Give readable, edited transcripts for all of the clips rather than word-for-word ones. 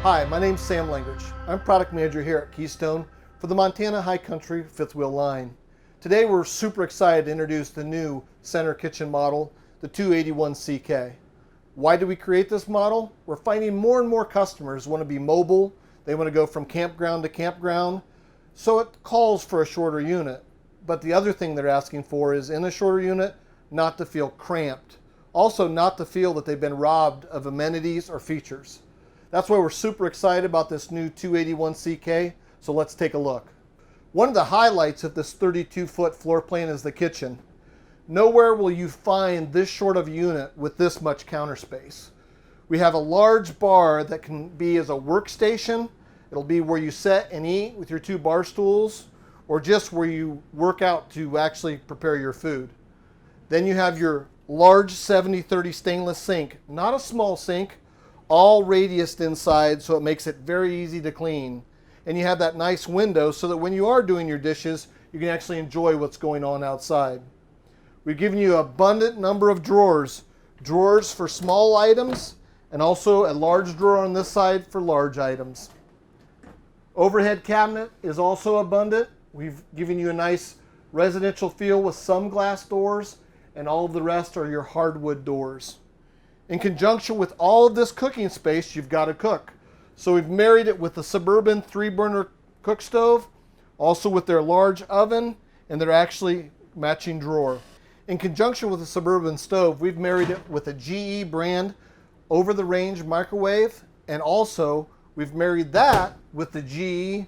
Hi, my name's Sam Langerich. I'm product manager here at Keystone for the Montana High Country fifth wheel line. Today we're super excited to introduce the new center kitchen model, the 281CK. Why did we create this model? We're finding more and more customers want to be mobile. They want to go from campground to campground. So it calls for a shorter unit. But the other thing they're asking for is in a shorter unit, not to feel cramped. Also not to feel that they've been robbed of amenities or features. That's why we're super excited about this new 281CK, so let's take a look. One of the highlights of this 32-foot floor plan is the kitchen. Nowhere will you find this short of a unit with this much counter space. We have a large bar that can be as a workstation. It'll be where you sit and eat with your two bar stools, or just where you work out to actually prepare your food. Then you have your large 70/30 stainless sink, not a small sink, all radiused inside, so it makes it very easy to clean. And you have that nice window so that when you are doing your dishes, you can actually enjoy what's going on outside. We've given you an abundant number of drawers. Drawers for small items, and also a large drawer on this side for large items. Overhead cabinet is also abundant. We've given you a nice residential feel with some glass doors, and all of the rest are your hardwood doors. In conjunction with all of this cooking space, you've got to cook. So we've married it with the Suburban 3-burner cook stove, also with their large oven and their actually matching drawer. In conjunction with the Suburban stove, we've married it with a GE brand over-the-range microwave, and also we've married that with the GE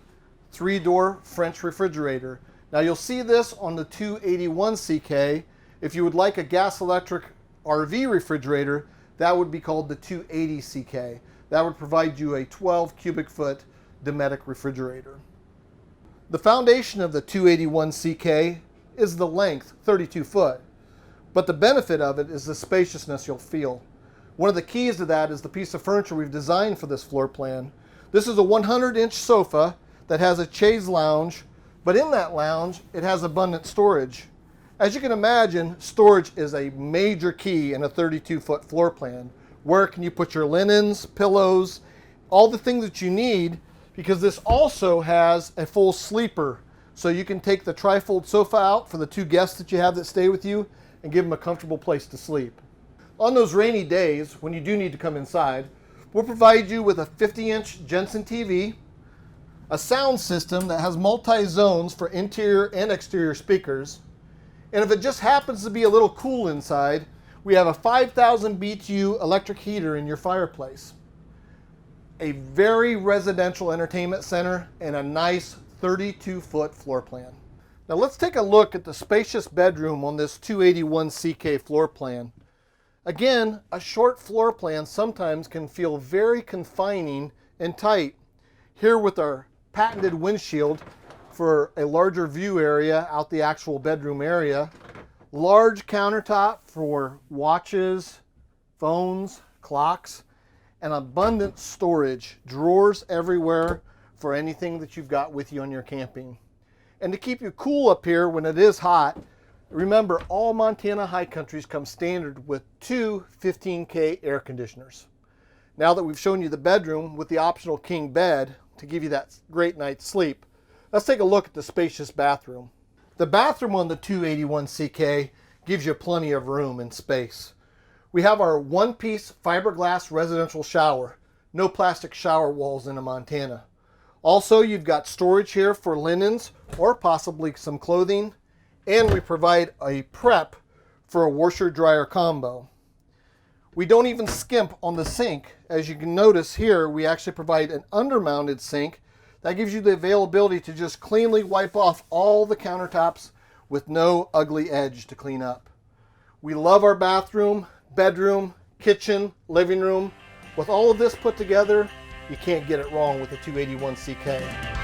3-door French refrigerator. Now you'll see this on the 281CK. If you would like a gas-electric RV refrigerator, that would be called the 280CK. That would provide you a 12 cubic foot Dometic refrigerator. The foundation of the 281CK is the length, 32 foot. But the benefit of it is the spaciousness you'll feel. One of the keys to that is the piece of furniture we've designed for this floor plan. This is a 100-inch sofa that has a chaise lounge, but in that lounge, it has abundant storage. As you can imagine, storage is a major key in a 32-foot floor plan. Where can you put your linens, pillows, all the things that you need, because this also has a full sleeper. So you can take the trifold sofa out for the two guests that you have that stay with you and give them a comfortable place to sleep. On those rainy days, when you do need to come inside, we'll provide you with a 50-inch Jensen TV, a sound system that has multi-zones for interior and exterior speakers. And if it just happens to be a little cool inside, we have a 5,000 BTU electric heater in your fireplace. A very residential entertainment center and a nice 32-foot floor plan. Now let's take a look at the spacious bedroom on this 281CK floor plan. Again, a short floor plan sometimes can feel very confining and tight. Here with our patented windshield for a larger view area out the actual bedroom area. Large countertop for watches, phones, clocks, and abundant storage, drawers everywhere for anything that you've got with you on your camping. And to keep you cool up here when it is hot, remember all Montana high countries come standard with two 15K air conditioners. Now that we've shown you the bedroom with the optional king bed to give you that great night's sleep, let's take a look at the spacious bathroom. The bathroom on the 281CK gives you plenty of room and space. We have our one-piece fiberglass residential shower. No plastic shower walls in Montana. Also, you've got storage here for linens or possibly some clothing. And we provide a prep for a washer-dryer combo. We don't even skimp on the sink. As you can notice here, we actually provide an under-mounted sink that gives you the availability to just cleanly wipe off all the countertops with no ugly edge to clean up. We love our bathroom, bedroom, kitchen, living room. With all of this put together, you can't get it wrong with the 281CK.